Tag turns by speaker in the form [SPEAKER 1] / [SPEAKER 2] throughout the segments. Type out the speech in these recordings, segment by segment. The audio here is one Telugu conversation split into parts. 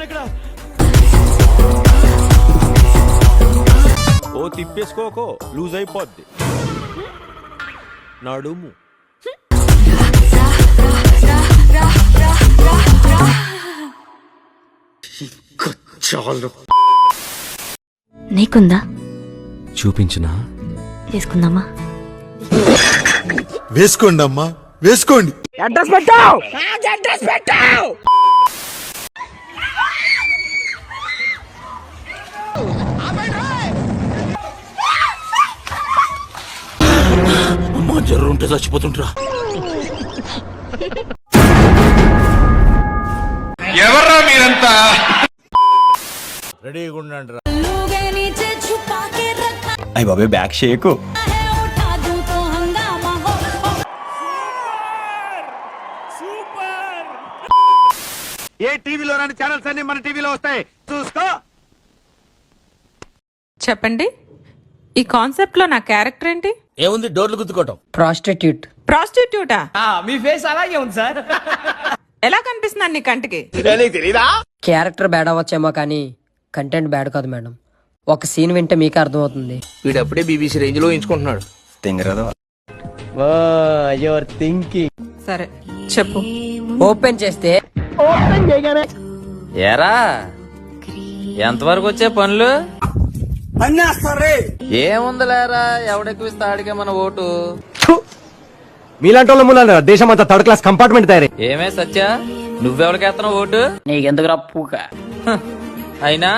[SPEAKER 1] ఇక్కడ. ఓ తిప్పేసుకోకో, లూజ్ అయిపోద్ది నడుము.
[SPEAKER 2] చాలు.
[SPEAKER 3] నీకుందా?
[SPEAKER 1] చూపించినా?
[SPEAKER 3] తీసుకుందామా?
[SPEAKER 4] వేసుకోండి అమ్మా, వేసుకోండి.
[SPEAKER 2] అడ్రస్ పెట్టావు. అడ్రస్ పెట్టావు.
[SPEAKER 1] అమ్మా జర్రు ఉంటే చచ్చిపోతుంటరా.
[SPEAKER 5] ఎవర్రా మీరంతా?
[SPEAKER 1] రెడీగా ఉండండి రా. అయ్య బాబే బ్యాక్ షేకు.
[SPEAKER 5] ఏ టీవీలో రాని ఛానల్స్ అన్ని మన టీవీలో వస్తాయి, చూసుకో.
[SPEAKER 6] చెప్పండి, ఈ కాన్సెప్ట్ లో నా క్యారెక్టర్ ఏంటి?
[SPEAKER 1] ఏముంది, డోర్లు గుద్దుకోవటం.
[SPEAKER 2] ప్రాస్టిట్యూట్.
[SPEAKER 6] ప్రాస్టిట్యూటా?
[SPEAKER 2] మీ ఫేస్ అలాగే ఉంది సార్.
[SPEAKER 6] ఎలా కనిపిస్తున్నాను నీ కంటికి?
[SPEAKER 2] క్యారెక్టర్ బ్యాడ్ అవ్వచ్చేమో కానీ కంటెంట్ బ్యాడ్ కాదు మేడం. ఒక సీన్ వింటే మీకే అర్థమవుతుంది.
[SPEAKER 7] వీడప్పుడే బీబీసీ రేంజ్ లో ఎంచుకుంటున్నాడు.
[SPEAKER 2] Your thinking.
[SPEAKER 6] సరే చెప్పు.
[SPEAKER 2] ఓపెన్ చేస్తే
[SPEAKER 8] ఏరా ఎంతవరకు వచ్చే పనులు? ఏముందిలేరా, ఎవడెక్కిస్తే ఆడికే మన ఓటు.
[SPEAKER 7] మీలాంటి వాళ్ళ మూల దేశం అంతా థర్డ్ క్లాస్ కంపార్ట్మెంట్ తయారీ.
[SPEAKER 8] ఏమే సత్య, నువ్వెవరికేస్తున్నావు ఓటు?
[SPEAKER 2] నీకెందుకు రప్పుక.
[SPEAKER 8] అయినా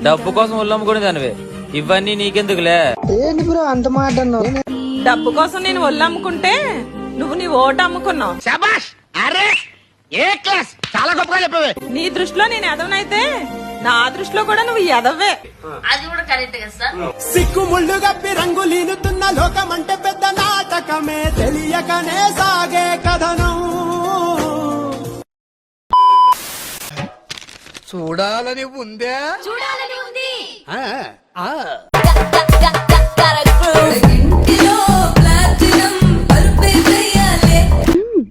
[SPEAKER 8] డబ్బు కోసం ఉల్లమ్ముకుని దానివే, ఇవన్నీ నీకెందుకులే.
[SPEAKER 6] డబ్బు కోసం నేను ఒళ్ళమ్ముకుంటే నువ్వు నీ ఓటు అమ్ముకున్నావు.
[SPEAKER 5] శభాష్. అరే ఏ క్లాస్, చాలా గొప్పగా చెప్పవే.
[SPEAKER 6] నీ దృష్టిలో నేను ఎదవనైతే నా దృష్టిలో కూడా నువ్వు ఎదవే.
[SPEAKER 9] సిక్కు ముళ్ళు గప్పి రంగులీనుతున్న లోకమంటే పెద్ద నాటకమే, తెలియకనే సాగే కథనం. చూడాలని ఉందే, చూడాలని ఉంది.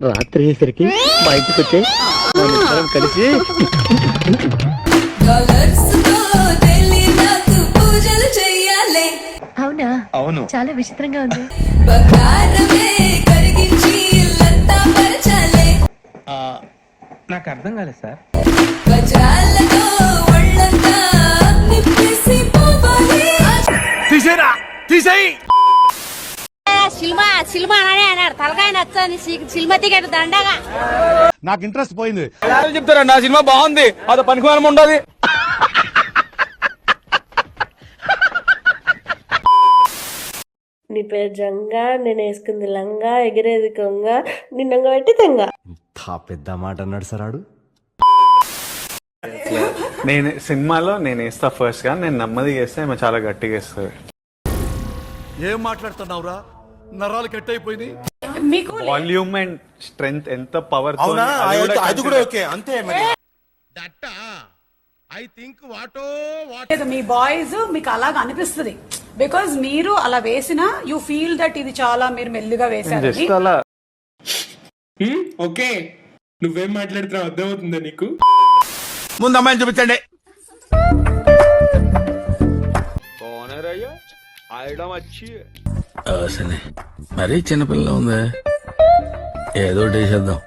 [SPEAKER 7] రాత్రి అయ్యేసరికి మా ఇంటికి వచ్చే కలిసి
[SPEAKER 3] అవునా? అవును. చాలా విచిత్రంగా ఉంది.
[SPEAKER 7] నాకు అర్థం కాలేదు సార్.
[SPEAKER 5] తీసేరా, తీసేయి.
[SPEAKER 3] సినిమా అనే అన్నాడు, తలకాయ నచ్చని సినిమా టికెట్ దండగా.
[SPEAKER 5] నాకు ఇంట్రెస్ట్ పోయింది.
[SPEAKER 7] చెప్తారా నా సినిమా బాగుంది, అదో పనికిమానం ఉండదు.
[SPEAKER 10] నీ పేరు జంగా, నేను వేసుకుంది లంగా, ఎగిరేది కొంగ, నిన్నంగా పెట్టి తెంగ.
[SPEAKER 7] పెద్ద మాట అన్నాడు సార్ ఆడు.
[SPEAKER 11] నేను సినిమాలో నేను వేస్తా ఫస్ట్ గా, నేను నెమ్మది వేస్తే ఆమె చాలా గట్టిగా వేస్తుంది.
[SPEAKER 4] ఏం మాట్లాడుతున్నావురా, నరాలు కట్ అయిపోయింది.
[SPEAKER 11] వాల్యూమ్ అండ్ స్ట్రెంగ్త్ ఎంత పవర్.
[SPEAKER 4] అవునా, అది కూడా ఓకే, అంతే మరి.
[SPEAKER 6] మీ బాయ్స్ మీకు అలాగ అనిపిస్తుంది బికాజ్ మీరు అలా వేసినా యూ ఫీల్ దట్ ఇది చాలా మీరు మెల్లిగా వేసారు.
[SPEAKER 9] ఓకే, నువ్వేం మాట్లాడుతున్నావు అర్థమవుతుందా నీకు?
[SPEAKER 5] ముందు అమ్మాయిని చూపించండి.
[SPEAKER 1] మరీ చిన్నపిల్ల ఉందా, ఏదో వేసేద్దాం.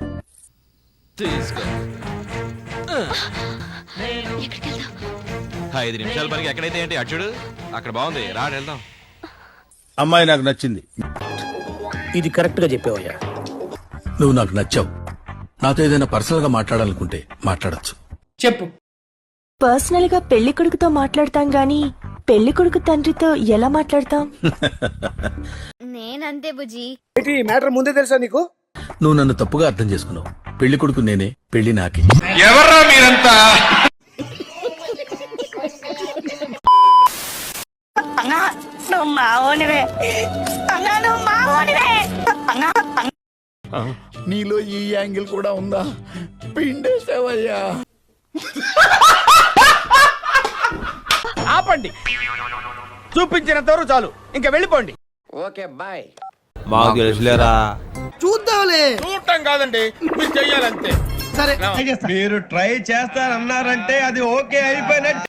[SPEAKER 5] 5 నిమిషాల పనికి ఎక్కడైతే ఏంటి, అచ్చుడు అక్కడ బాగుంది, రాడు వెళ్దాం. అమ్మాయి నాకు నచ్చింది.
[SPEAKER 7] ఇది కరెక్ట్ గా చెప్పావయ్యా.
[SPEAKER 1] నువ్వు నాకు నచ్చావు. నాతో ఏదైనా పర్సనల్ గా మాట్లాడాలనుకుంటే మాట్లాడచ్చు.
[SPEAKER 6] చెప్పు.
[SPEAKER 3] పర్సనల్ గా పెళ్లి కొడుకుతో మాట్లాడతాం గానీ పెళ్లి కొడుకు తండ్రితో ఎలా మాట్లాడతాం?
[SPEAKER 10] నేనంతే బుజ్జి.
[SPEAKER 7] మ్యాటర్ ముందే తెలుసా నీకు?
[SPEAKER 1] నువ్వు నన్ను తప్పుగా అర్థం చేసుకున్నావు. పెళ్లి కొడుకు నేనే, పెళ్లి నాకే.
[SPEAKER 5] ఎవర్రా మీరంతా?
[SPEAKER 4] నీలో ఈ యాంగిల్ కూడా ఉందా? పిండేసావయ్యా.
[SPEAKER 5] ఆపండి, చూపించినంత వరకు చాలు, ఇంకా వెళ్ళిపోండి.
[SPEAKER 7] Okay bye.
[SPEAKER 1] మాకు తెలుసులేరా.
[SPEAKER 9] చూద్దాంలే.
[SPEAKER 5] చూడటం కాదండి, మీరు చెయ్యాలంతే.
[SPEAKER 9] సరే మీరు ట్రై చేస్తారన్నారంటే అది ఓకే అయిపోయినట్టు.